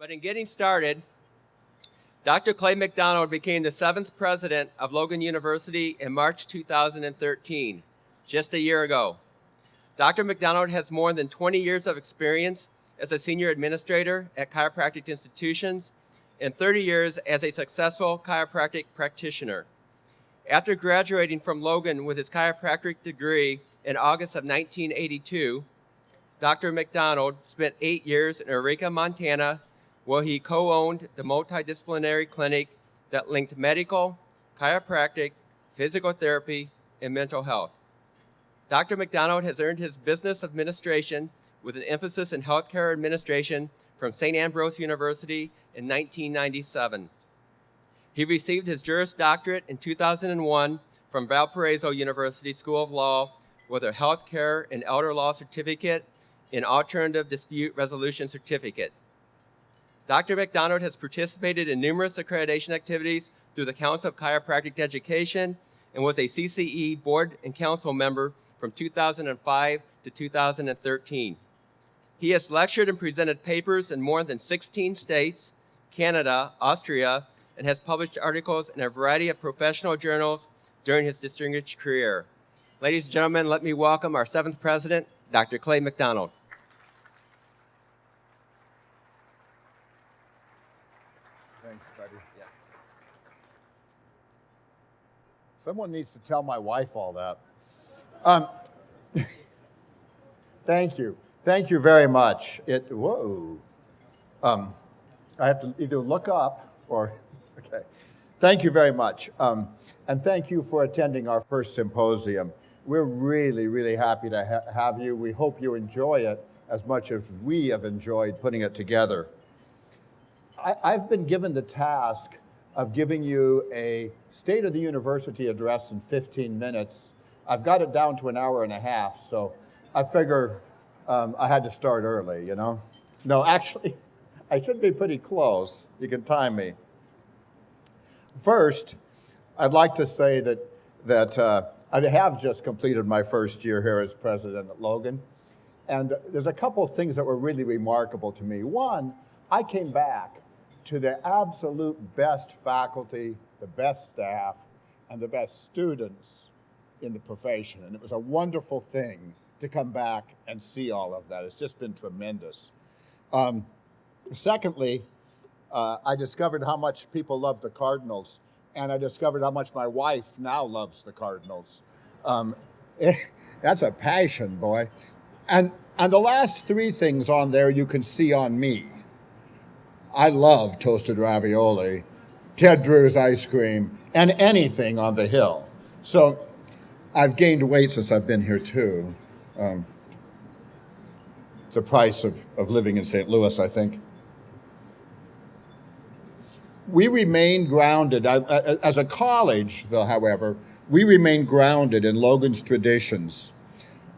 But in getting started, Dr. Clay McDonald became the 7th president of Logan University in March 2013, just a year ago. Dr. McDonald has more than 20 years of experience as a senior administrator at chiropractic institutions and 30 years as a successful chiropractic practitioner. After graduating from Logan with his chiropractic degree in August of 1982, Dr. McDonald spent 8 years in Eureka, Montana, where he co-owned the multidisciplinary clinic that linked medical, chiropractic, physical therapy, and mental health. Dr. McDonald has earned his business administration with an emphasis in healthcare administration from St. Ambrose University in 1997. He received his Juris Doctorate in 2001 from Valparaiso University School of Law with a Healthcare and Elder Law Certificate and Alternative Dispute Resolution Certificate. Dr. McDonald has participated in numerous accreditation activities through the Council of Chiropractic Education and was a CCE board and council member from 2005 to 2013. He has lectured and presented papers in more than 16 states, Canada, Austria, and has published articles in a variety of professional journals during his distinguished career. Ladies and gentlemen, let me welcome our 7th president, Dr. Clay McDonald. Thanks, buddy. Yeah. Someone needs to tell my wife all that. Thank you. Thank you very much. Whoa. I have to either look up or, okay. Thank you very much. And thank you for attending our first symposium. We're really, really happy to have you. We hope you enjoy it as much as we have enjoyed putting it together. I've been given the task of giving you a State of the University address in 15 minutes. I've got it down to an hour and a half, so I figure I had to start early, you know? No, actually, I should be pretty close. You can time me. First, I'd like to say that I have just completed my first year here as president at Logan, and there's a couple of things that were really remarkable to me. One, I came back to the absolute best faculty, the best staff, and the best students in the profession. And it was a wonderful thing to come back and see all of that. It's just been tremendous. Secondly, I discovered how much people love the Cardinals, and I discovered how much my wife now loves the Cardinals. That's a passion, boy. And the last 3 things on there you can see on me. I love toasted ravioli, Ted Drew's ice cream, and anything on the hill. So I've gained weight since I've been here too. It's the price of living in St. Louis, I think. We remain grounded. As a college, though, however, we remain grounded in Logan's traditions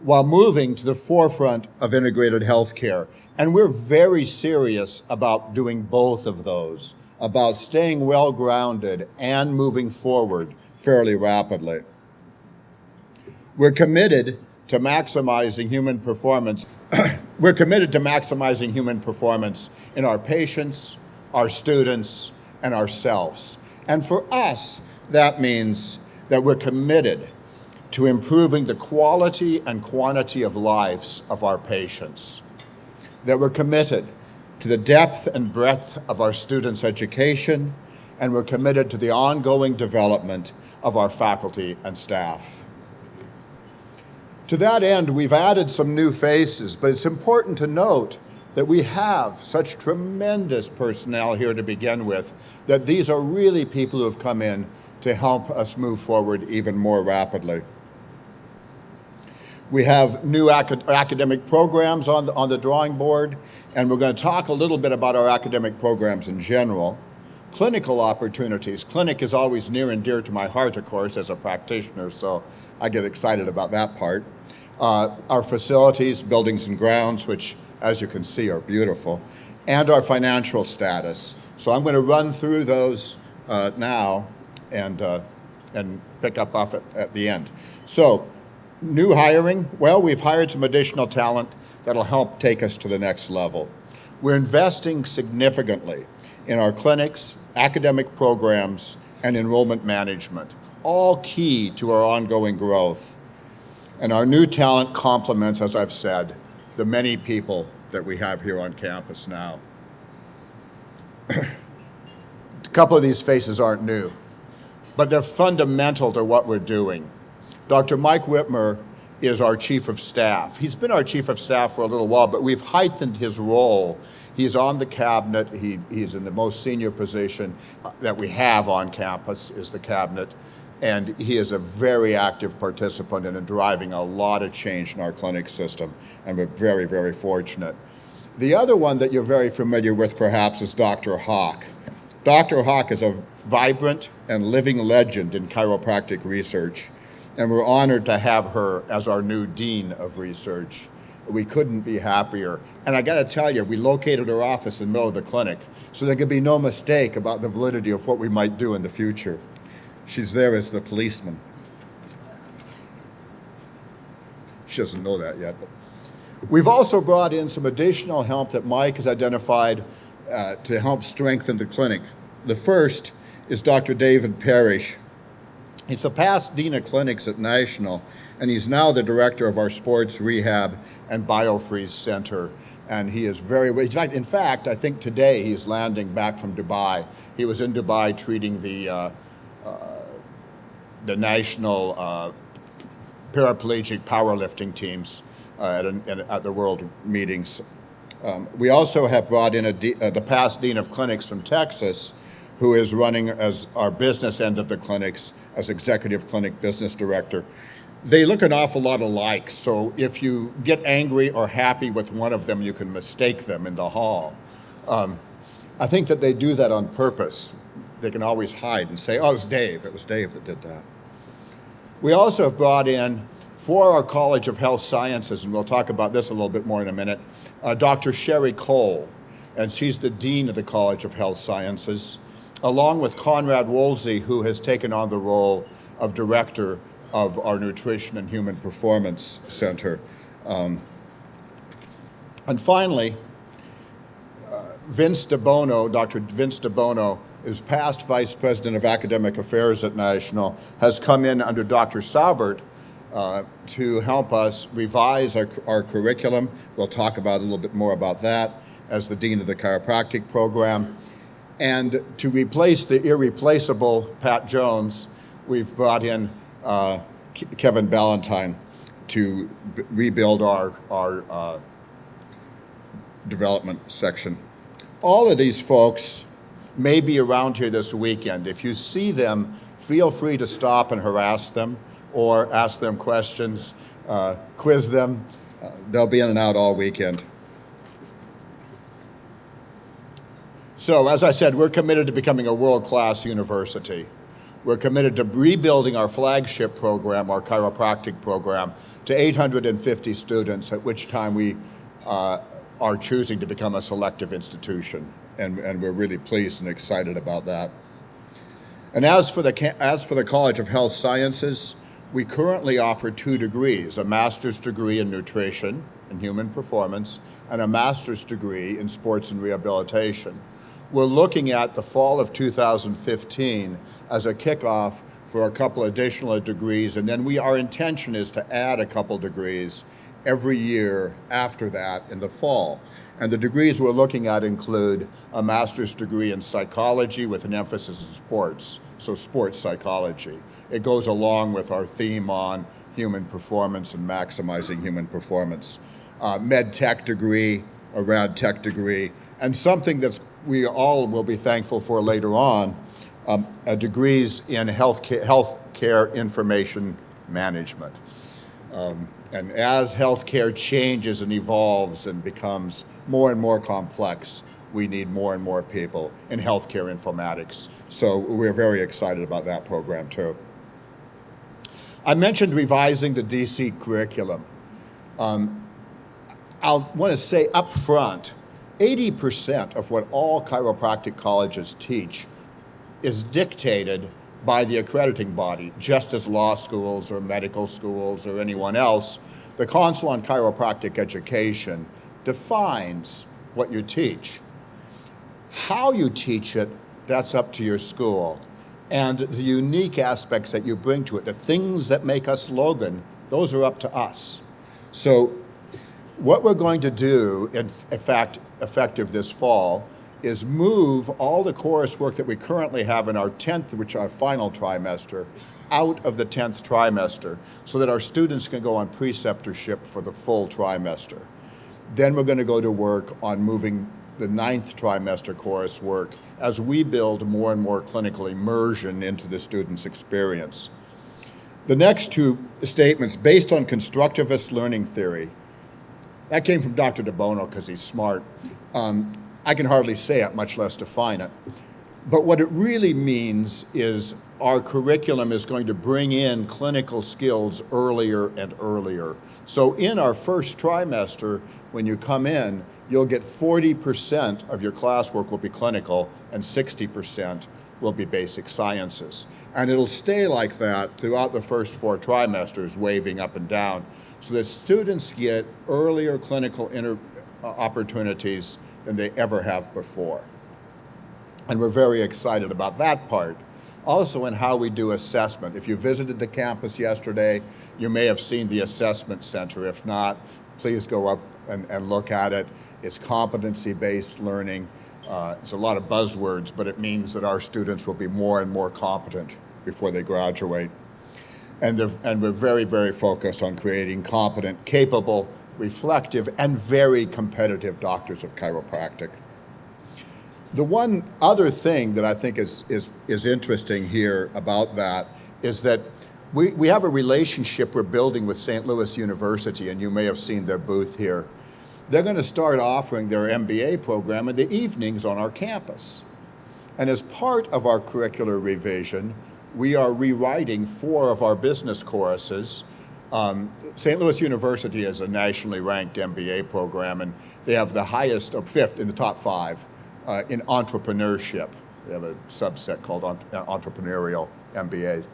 while moving to the forefront of integrated healthcare. And we're very serious about doing both of those, about staying well-grounded and moving forward fairly rapidly. We're committed to maximizing human performance. We're committed to maximizing human performance in our patients, our students, and ourselves. And for us, that means that we're committed to improving the quality and quantity of lives of our patients, that we're committed to the depth and breadth of our students' education, and we're committed to the ongoing development of our faculty and staff. To that end, we've added some new faces, but it's important to note that we have such tremendous personnel here to begin with, that these are really people who have come in to help us move forward even more rapidly. We have new academic programs on the drawing board, and we're going to talk a little bit about our academic programs in general. Clinical opportunities. Clinic is always near and dear to my heart, of course, as a practitioner, so I get excited about that part. Our facilities, buildings and grounds, which, as you can see, are beautiful, and our financial status. So I'm going to run through those now and pick up off at the end. So, new hiring, well, we've hired some additional talent that'll help take us to the next level. We're investing significantly in our clinics, academic programs, and enrollment management, all key to our ongoing growth. And our new talent complements, as I've said, the many people that we have here on campus now. A couple of these faces aren't new, but they're fundamental to what we're doing. Dr. Mike Whitmer is our chief of staff. He's been our chief of staff for a little while, but we've heightened his role. He's on the cabinet. He's in the most senior position that we have on campus is the cabinet. And he is a very active participant in driving a lot of change in our clinic system. And we're very, very fortunate. The other one that you're very familiar with perhaps is Dr. Hawk. Dr. Hawk is a vibrant and living legend in chiropractic research. And we're honored to have her as our new Dean of Research. We couldn't be happier. And I gotta tell you, we located her office in the middle of the clinic, so there could be no mistake about the validity of what we might do in the future. She's there as the policeman. She doesn't know that yet. But we've also brought in some additional help that Mike has identified to help strengthen the clinic. The first is Dr. David Parrish. He's the past Dean of Clinics at National, and he's now the director of our Sports Rehab and BioFreeze Center. And he is in fact, I think today he's landing back from Dubai. He was in Dubai treating the national paraplegic powerlifting teams at the world meetings. We also have brought in the past Dean of Clinics from Texas, who is running as our business end of the clinics as Executive Clinic Business Director. They look an awful lot alike, so if you get angry or happy with one of them, you can mistake them in the hall. I think that they do that on purpose. They can always hide and say, oh, it was Dave that did that. We also have brought in, for our College of Health Sciences, and we'll talk about this a little bit more in a minute, Dr. Sherry Cole, and she's the Dean of the College of Health Sciences, along with Conrad Woolsey, who has taken on the role of Director of our Nutrition and Human Performance Center. And finally, Vince DeBono, Dr. Vince DeBono, is past Vice President of Academic Affairs at National, has come in under Dr. Saubert to help us revise our curriculum. We'll talk about a little bit more about that as the Dean of the Chiropractic Program. And to replace the irreplaceable Pat Jones, we've brought in Kevin Ballantyne to rebuild our development section. All of these folks may be around here this weekend. If you see them, feel free to stop and harass them or ask them questions, quiz them. They'll be in and out all weekend. So, as I said, we're committed to becoming a world-class university. We're committed to rebuilding our flagship program, our chiropractic program, to 850 students, at which time we are choosing to become a selective institution. And we're really pleased and excited about that. And as for the College of Health Sciences, we currently offer 2 degrees, a master's degree in nutrition and human performance, and a master's degree in sports and rehabilitation. We're looking at the fall of 2015 as a kickoff for a couple additional degrees, and then our intention is to add a couple degrees every year after that in the fall. And the degrees we're looking at include a master's degree in psychology with an emphasis in sports, so sports psychology. It goes along with our theme on human performance and maximizing human performance. Med tech degree, a rad tech degree, and something that we all will be thankful for later on, degrees in healthcare information management. And as healthcare changes and evolves and becomes more and more complex, we need more and more people in healthcare informatics. So we're very excited about that program too. I mentioned revising the DC curriculum. I'll want to say up front, 80% of what all chiropractic colleges teach is dictated by the accrediting body, just as law schools or medical schools or anyone else. The Council on Chiropractic Education defines what you teach. How you teach it, that's up to your school. And the unique aspects that you bring to it, the things that make us Logan, those are up to us. So what we're going to do, in fact, effective this fall, is move all the coursework that we currently have in our 10th, which is our final trimester, out of the 10th trimester so that our students can go on preceptorship for the full trimester. Then we're going to go to work on moving the 9th trimester coursework as we build more and more clinical immersion into the student's experience. The next two statements, based on constructivist learning theory, that came from Dr. DeBono because he's smart. I can hardly say it, much less define it. But what it really means is our curriculum is going to bring in clinical skills earlier and earlier. So in our first trimester, when you come in, you'll get 40% of your classwork will be clinical and 60% will be basic sciences. And it'll stay like that throughout the first 4 trimesters, waving up and down, so that students get earlier clinical opportunities than they ever have before. And we're very excited about that part. Also in how we do assessment. If you visited the campus yesterday, you may have seen the assessment center. If not, please go up and look at it. It's competency-based learning. It's a lot of buzzwords, but it means that our students will be more and more competent before they graduate. And we're very, very focused on creating competent, capable, reflective, and very competitive doctors of chiropractic. The one other thing that I think is interesting here about that is that we have a relationship we're building with St. Louis University, and you may have seen their booth here. They're going to start offering their MBA program in the evenings on our campus. And as part of our curricular revision, we are rewriting 4 of our business courses. St. Louis University is a nationally ranked MBA program, and they have the highest, or 5th in the top 5 in entrepreneurship. They have a subset called entrepreneurial MBA.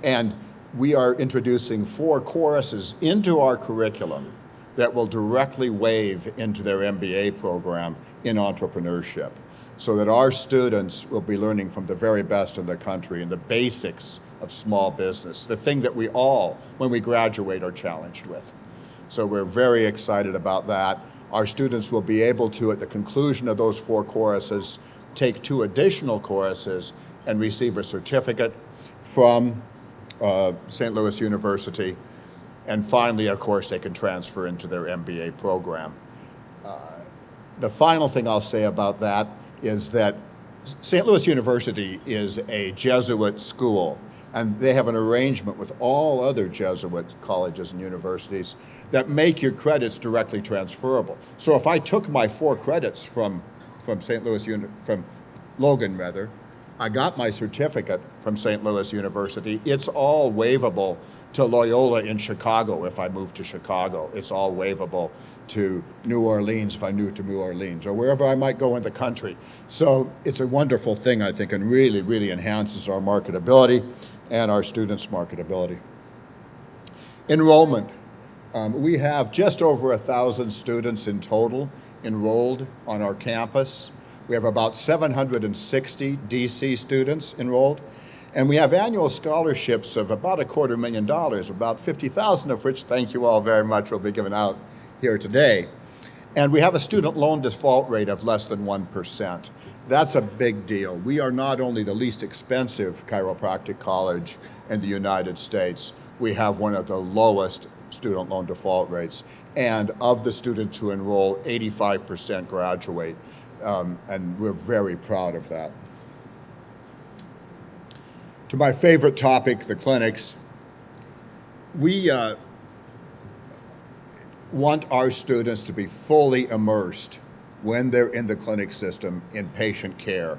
And we are introducing 4 courses into our curriculum that will directly wave into their MBA program in entrepreneurship, so that our students will be learning from the very best in the country in the basics of small business, the thing that we all, when we graduate, are challenged with. So we're very excited about that. Our students will be able to, at the conclusion of those 4 courses, take 2 additional courses and receive a certificate from St. Louis University. And finally, of course, they can transfer into their MBA program. The final thing I'll say about that is that St. Louis University is a Jesuit school, and they have an arrangement with all other Jesuit colleges and universities that make your credits directly transferable. So if I took my 4 credits from Logan rather, I got my certificate from St. Louis University. It's all waivable to Loyola in Chicago if I move to Chicago. It's all waivable to New Orleans if I move to New Orleans, or wherever I might go in the country. So it's a wonderful thing, I think, and really, really enhances our marketability and our students' marketability. Enrollment. We have just over 1,000 students in total enrolled on our campus. We have about 760 DC students enrolled, and we have annual scholarships of about $250,000, about 50,000 of which, thank you all very much, will be given out here today. And we have a student loan default rate of less than 1%. That's a big deal. We are not only the least expensive chiropractic college in the United States, we have one of the lowest student loan default rates. And of the students who enroll, 85% graduate. And we're very proud of that. To my favorite topic, the clinics, we want our students to be fully immersed when they're in the clinic system in patient care.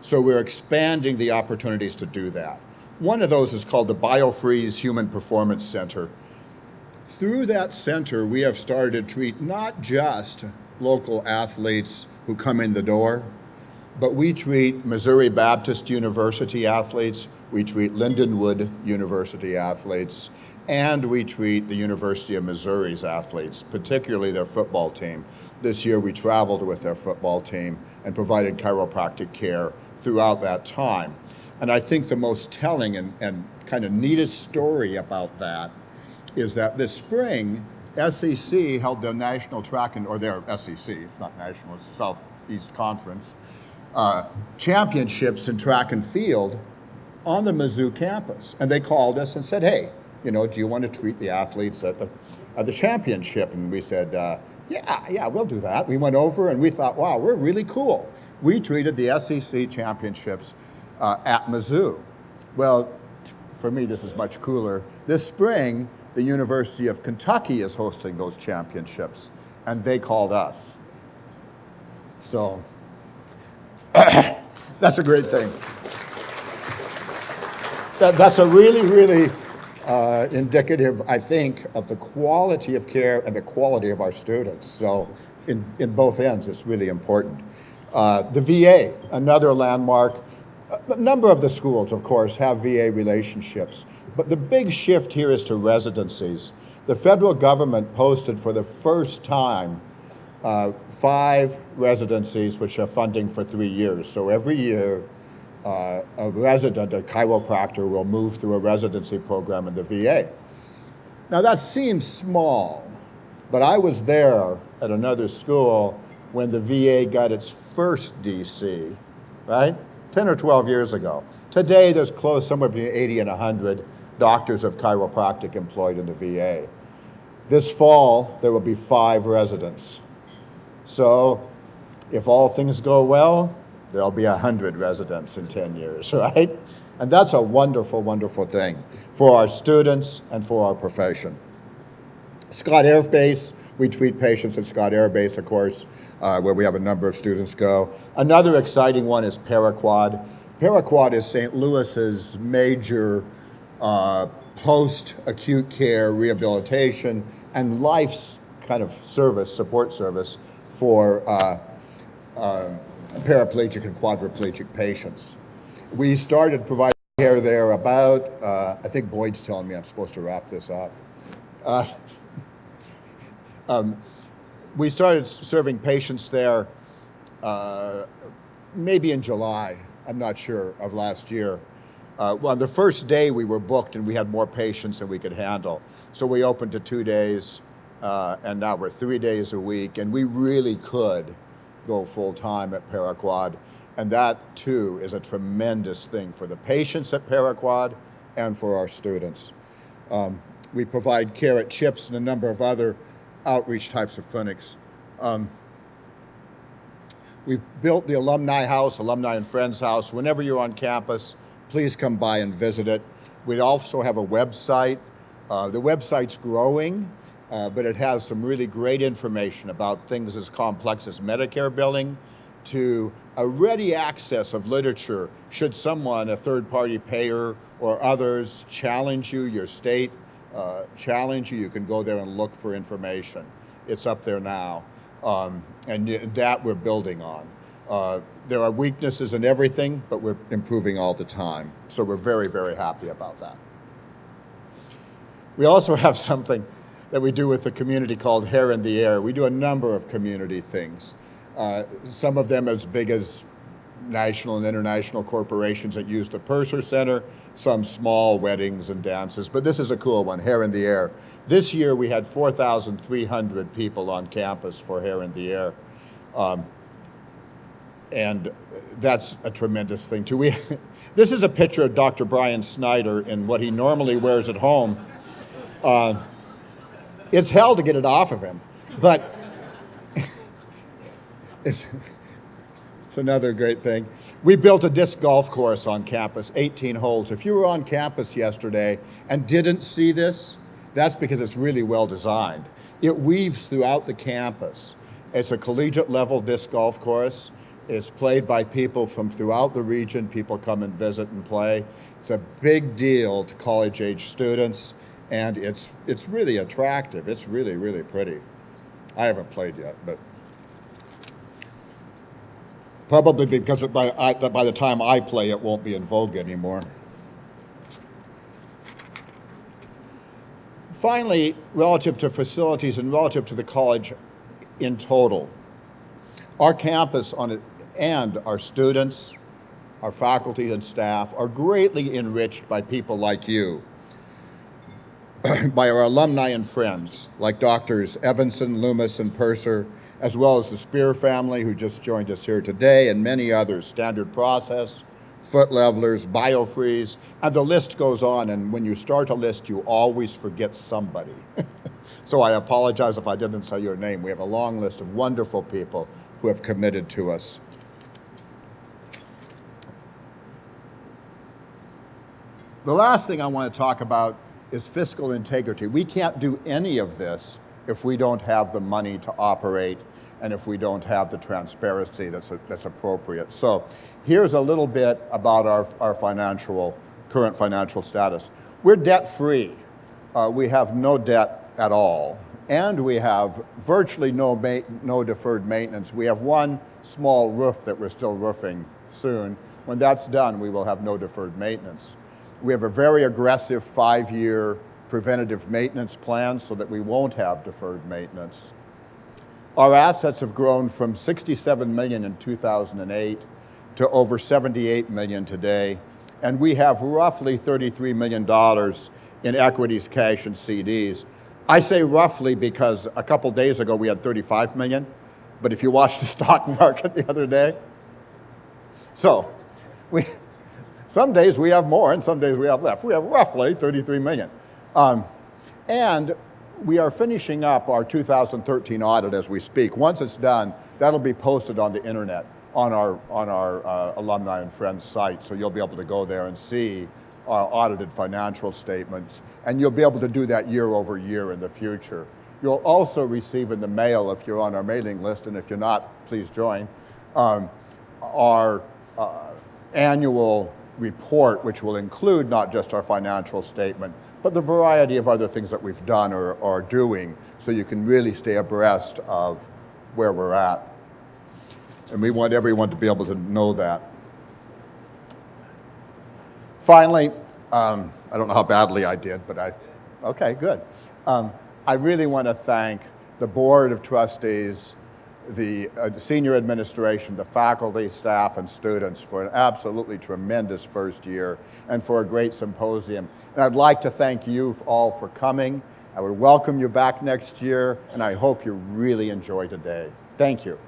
So we're expanding the opportunities to do that. One of those is called the BioFreeze Human Performance Center. Through that center, we have started to treat not just local athletes who come in the door, but we treat Missouri Baptist University athletes, we treat Lindenwood University athletes, and we treat the University of Missouri's athletes, particularly their football team. This year we traveled with their football team and provided chiropractic care throughout that time. And I think the most telling and kind of neatest story about that is that this spring, SEC held their national track or their SEC, it's not national, it's Southeast Conference, championships in track and field on the Mizzou campus. And they called us and said, hey, do you want to treat the athletes at the championship? And we said, yeah, we'll do that. We went over and we thought, wow, we're really cool. We treated the SEC championships at Mizzou. Well, for me, this is much cooler. This spring, the University of Kentucky is hosting those championships, and they called us. So that's a great thing. That's a really indicative, I think, of the quality of care and the quality of our students. So in both ends, it's really important. The VA, another landmark. A number of the schools, of course, have VA relationships, but the big shift here is to residencies. The federal government posted for the first time 5 residencies which are funding for 3 years. So every year, a resident, a chiropractor, will move through a residency program in the VA. Now that seems small, but I was there at another school when the VA got its first DC, right? 10 or 12 years ago. Today, there's somewhere between 80 and 100 doctors of chiropractic employed in the VA. This fall, there will be 5 residents. So if all things go well, there'll be 100 residents in 10 years, right? And that's a wonderful, wonderful thing for our students and for our profession. Scott Air Base, we treat patients at Scott Air Base, of course, where we have a number of students go. Another exciting one is Paraquad. Paraquad is St. Louis's major post-acute care rehabilitation and life's kind of support service for paraplegic and quadriplegic patients. We started providing care there about, I think Boyd's telling me I'm supposed to wrap this up. We started serving patients there maybe in July, I'm not sure, of last year. Well, on the first day we were booked and we had more patients than we could handle. So we opened to 2 days and now we're 3 days a week, and we really could go full time at Paraquad. And that too is a tremendous thing for the patients at Paraquad and for our students. We provide care at CHIPS and a number of other outreach types of clinics. We've built the Alumni House, Alumni and Friends House. Whenever you're on campus, please come by and visit it. We also have a website. The website's growing, but it has some really great information about things as complex as Medicare billing to a ready access of literature should someone, a third-party payer or others, challenge you, your state, challenge you, you can go there and look for information. It's up there now, and that we're building on. There are weaknesses in everything, but we're improving all the time. So we're very, very happy about that. We also have something that we do with the community called Hair in the Air. We do a number of community things. Some of them as big as national and international corporations that use the Purser Center, some small weddings and dances, but this is a cool one, Hair in the Air. This year we had 4,300 people on campus for Hair in the Air. And that's a tremendous thing too. This is a picture of Dr. Brian Snyder in what he normally wears at home. It's hell to get it off of him, but it's another great thing. We built a disc golf course on campus, 18 holes. If you were on campus yesterday and didn't see this, that's because it's really well designed. It weaves throughout the campus. It's a collegiate level disc golf course. It's played by people from throughout the region. People come and visit and play. It's a big deal to college age students, and it's really attractive. It's really, really pretty. I haven't played yet, but probably because by the time I play, it won't be in vogue anymore. Finally, relative to facilities and relative to the college in total, our campus and our students, our faculty and staff are greatly enriched by people like you, by our alumni and friends like Doctors Evanson, Loomis, and Purser, as well as the Spear family who just joined us here today, and many others, Standard Process, Foot Levelers, Biofreeze, and the list goes on, and when you start a list, you always forget somebody. So I apologize if I didn't say your name. We have a long list of wonderful people who have committed to us. The last thing I want to talk about is fiscal integrity. We can't do any of this if we don't have the money to operate and if we don't have the transparency that's appropriate. So here's a little bit about our current financial status. We're debt-free. We have no debt at all, and we have virtually no deferred maintenance. We have one small roof that we're still roofing soon. When that's done, we will have no deferred maintenance. We have a very aggressive 5-year preventative maintenance plan so that we won't have deferred maintenance. Our assets have grown from $67 million in 2008 to over $78 million today, and we have roughly $33 million in equities, cash, and CDs. I say roughly because a couple days ago we had $35 million, but if you watched the stock market the other day, so some days we have more and some days we have less. We have roughly $33 million. And we are finishing up our 2013 audit as we speak. Once it's done, that'll be posted on the internet on our alumni and friends site, so you'll be able to go there and see our audited financial statements, and you'll be able to do that year over year in the future. You'll also receive in the mail, if you're on our mailing list, and if you're not, please join, our annual report, which will include not just our financial statement, but the variety of other things that we've done or are doing, so you can really stay abreast of where we're at. And we want everyone to be able to know that. Finally, I don't know how badly I did, but okay, good. I really want to thank the Board of Trustees, the senior administration, the faculty, staff, and students for an absolutely tremendous first year and for a great symposium. And I'd like to thank you all for coming. I would welcome you back next year, and I hope you really enjoy today. Thank you.